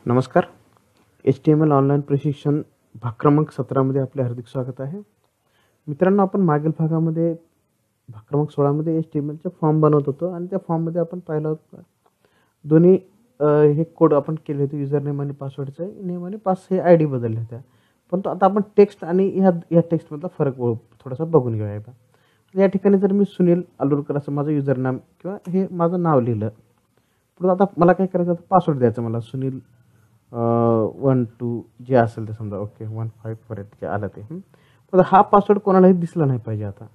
नमस्कार. HTML online प्रशिक्षण भाग क्रमांक 17मध्ये आपले हार्दिक स्वागत आहे. मित्रांनो, आपण मागील भागामध्ये भाग क्रमांक 16मध्ये HTMLचे फॉर्म बनवत होतो आणि त्या फॉर्ममध्ये आपण पाहिलं होतं दोन्ही हे कोड आपण केले होते, युजर नेम आणि पासवर्डचे नेम आणि पास हे आयडी बदलल्या होत्या. परंतु आता आपण टेक्स्ट आणि ह्या टेक्स्टमधला फरक थोडासा बघून घेऊया एकदा. या ठिकाणी जर मी सुनील आलुरकर असं माझं युजर नाम किंवा हे माझं नाव लिहिलं, परंतु आता मला काय करायचं, आता पासवर्ड द्यायचा मला सुनील 1 2 जे असेल ते, समजा ओके 1 5 पर्यंत जे आलं ते. पण हा पासवर्ड कोणालाही दिसला नाही पाहिजे आता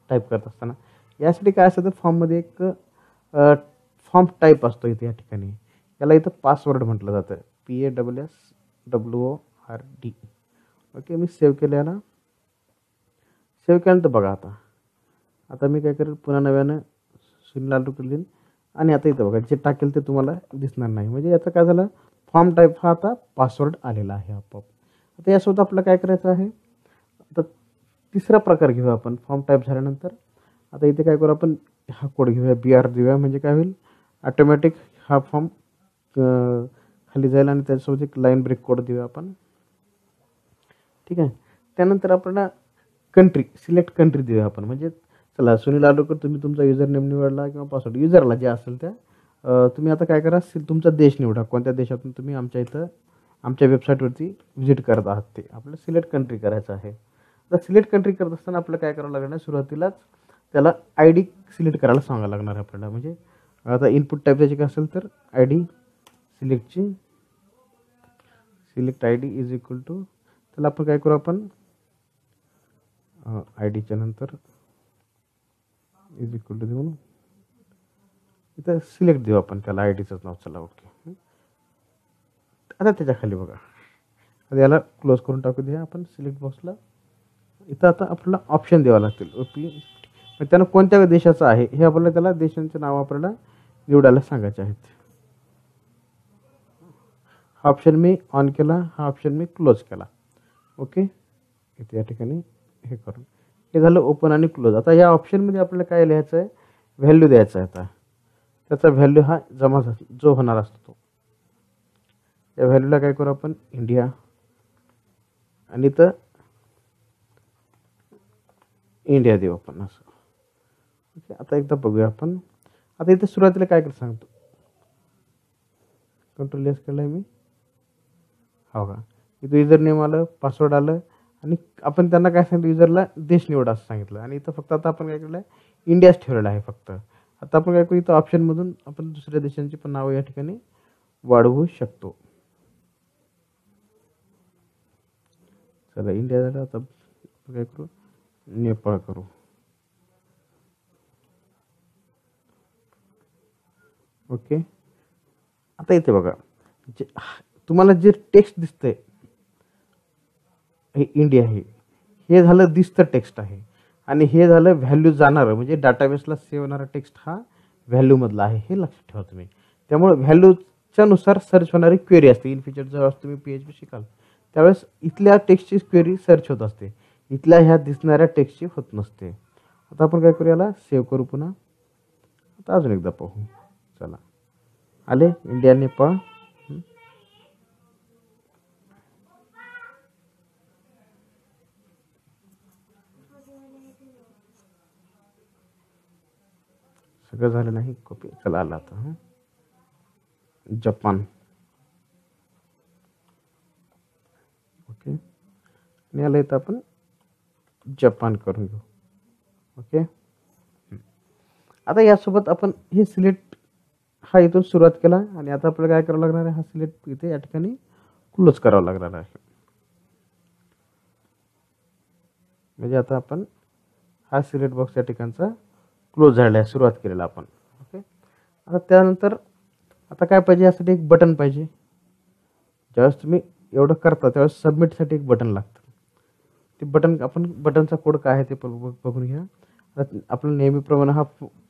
टाईप करत असताना. यासाठी काय असतं, तर फॉर्ममध्ये एक फॉर्म टाईप असतो इथे या ठिकाणी. याला इथं पासवर्ड म्हटलं जातं, PASSWORD. ओके, मी सेव्ह केलं. याला सेव्ह केल्यानंतर बघा आता मी काय करेल, पुन्हा नव्यानं सुनील आलुरकर लिहीन आणि आता इथं बघा जे टाकेल ते तुम्हाला दिसणार नाही. म्हणजे याचं काय झालं, फॉर्म टाईप हा आता पासवर्ड आलेला आहे आपोआप. आता यासोबत आपलं काय करायचं आहे, आता तिसरा प्रकार घेऊया आपण. फॉर्म टाईप झाल्यानंतर आता इथे काय करू, आपण हा कोड घेऊया, BR देऊया. म्हणजे काय होईल, ऑटोमॅटिक हा फॉर्म खाली जाईल आणि त्याच्यासोबत एक लाईन ब्रेक कोड देऊया आपण. ठीक आहे. त्यानंतर आपल्याला कंट्री, सिलेक्ट कंट्री देऊया आपण. म्हणजे चला सुनील आलुरकर, तुम्ही तुमचा युजर नेम निवडला किंवा पासवर्ड युजरला जे असेल त्या, तुम्ही आता काय करा, तुमचा देश निवडा, कोणत्या देशातून तुम्ही आमच्या इथं आमच्या वेबसाईटवरती व्हिजिट करत आहात ते आपल्याला सिलेक्ट कंट्री करायचं आहे. आता सिलेक्ट कंट्री करत असताना आपलं काय करावं लागणार, सुरुवातीलाच त्याला ID सिलेक्ट करायला सांगावं लागणार आपल्याला. म्हणजे आता इनपुट टाईप त्याची काय असेल, तर ID सिलेक्टची select ID is equal to, त्याला आपण काय करू, आपण IDच्या नंतर इज इक्वल टू देऊन इथं सिलेक्ट देऊ आपण, त्याला IDचंच नाव. चला ओके. आता त्याच्या खाली बघा, आता याला क्लोज करून टाकू द्या आपण सिलेक्ट बॉक्सला. इथं आता आपल्याला ऑप्शन द्यावं लागतील. ओके, त्यानं कोणत्या देशाचं आहे हे आपल्याला, त्याला देशांचे नाव आपल्याला निवडायला सांगायचे आहेत. हा ऑप्शन मी ऑन केला, हा ऑप्शन मी क्लोज केला. ओके, इथे या ठिकाणी हे करून हे झालं ओपन आणि क्लोज. आता या ऑप्शनमध्ये आपल्याला काय लिहायचं आहे, व्हॅल्यू द्यायचा आहे. आता त्याचा व्हॅल्यू हा जमा जो होणार असतो तो, या व्हॅल्यूला काय करू आपण, इंडिया, आणि इथं इंडिया देऊ आपण असं. ओके, आता एकदा बघूया आपण. आता इथे सुरुवातीला काय करत सांगतो, कंट्रोल एस केलं आहे मी. हो का, इथं युजर नेम आलं, पासवर्ड आलं आणि आपण त्यांना काय सांगितलं, युजरला देश निवडा असं सांगितलं. आणि इथं फक्त आता आपण काय केलं आहे, इंडियाच ठेवलेलं आहे फक्त. आता आपण काय करू, इथं ऑप्शनमधून आपण दुसऱ्या देशांची पण नावं या ठिकाणी वाढवू शकतो. चला इंडिया झालं. आता काय करू, नेपाळ करू. ओके, आता इथे बघा, जे तुम्हाला जे टेक्स्ट दिसतंय हे इंडिया, हे झालं दिसतं टेक्स्ट आहे. आणि हे झालं व्हॅल्यू जाणारं, म्हणजे डाटाबेसला सेव्ह होणारा टेक्स्ट हा व्हॅल्यूमधला आहे, हे लक्षात ठेवा तुम्ही. त्यामुळे व्हॅल्यूच्या नुसार सर्च होणारी क्वेरी असते. इन फ्युचर जेव्हा तुम्ही PHP शिकाल त्यावेळेस इथल्या टेक्स्टची क्वेरी सर्च होत असते, इथल्या ह्या दिसणाऱ्या टेक्स्टची होत नसते. आता आपण काय करू, याला सेव्ह करू पुन्हा. आता अजून एकदा पाहू. चला, आले इंडिया, नेपाळ. सगळं झालं नाही कॉपी. चला आला आता जपान. ओके, आणि याला इथं आपण जपान करून घेऊ. ओके, आता यासोबत आपण हे सिलेक्ट हा इथून सुरुवात केला आणि आता आपल्याला काय करावं लागणार आहे, हा सिलेक्ट इथे या ठिकाणी क्लोज करावा लागणार आहे. म्हणजे आता आपण हा सिलेक्ट बॉक्स या ठिकाणचा क्लोज झालेला आहे, सुरुवात केलेला आपण. ओके, आता त्यानंतर आता काय पाहिजे, यासाठी एक बटन पाहिजे. ज्यावेळेस तुम्ही एवढं करता त्यावेळेस सबमिटसाठी एक बटन लागतं. ते बटन, आपण बटनचा कोड काय आहे ते बघून घ्या. आपल्याला नेहमीप्रमाणे हा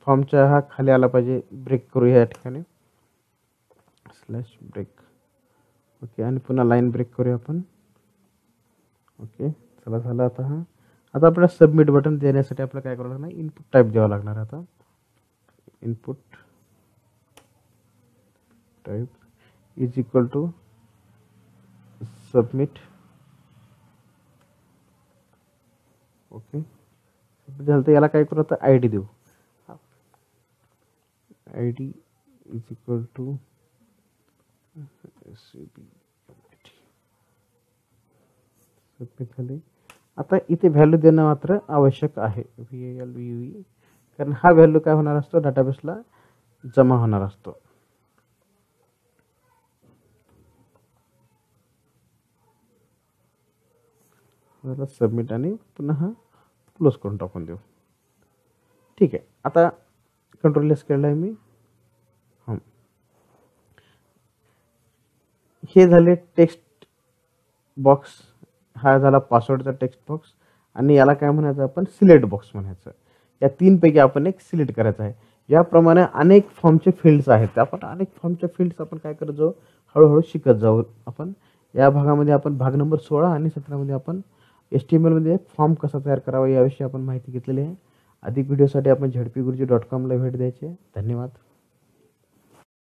फॉर्मच्या हा खाली आला पाहिजे. ब्रेक करूया या ठिकाणी, /ब्रेक. ओके, आणि पुन्हा लाईन ब्रेक करूया आपण. ओके, चला झालं आता. आता आपल्याला सबमिट बटन देण्यासाठी आपल्याला काय करावं लागणार, इनपुट टाईप द्यावं लागणार. आता input type is equal to submit. Okay, submit झालं. तर याला काय करू आता, आय डी देऊ. I D is equal to submit झाले. आता इथे व्हॅल्यू देणं मात्र आवश्यक आहे, VALUE, कारण हा व्हॅल्यू काय होणार असतो, डाटाबेसला जमा होणार असतो. सबमिट आणि पुन्हा क्लोज करून टाकून देऊ. ठीक आहे. आता कंट्रोल एस केलं आहे मी. हां, हे झाले टेक्स्ट बॉक्स. हा झाला पासवर्डचा टेक्स्ट बॉक्स. आणि याला काय म्हणायचं आपण, सिलेक्ट बॉक्स म्हणायचं. या तीनपैकी आपण एक सिलेक्ट करायचं आहे. याप्रमाणे अनेक फॉर्मचे फील्ड्स आहेत. त्या आपण अनेक फॉर्मच्या फील्ड्स आपण काय करत जाऊ, हळूहळू शिकत जाऊ. आपण या भागामध्ये आपण भाग नंबर 16 आणि 17 मध्ये आपण HTML मध्ये फॉर्म कसा तयार करावा याविषयी आपण माहिती घेतलेली आहे. अधिक व्हिडिओसाठी आपण ZPGuruji.com ला भेट द्यायची. धन्यवाद.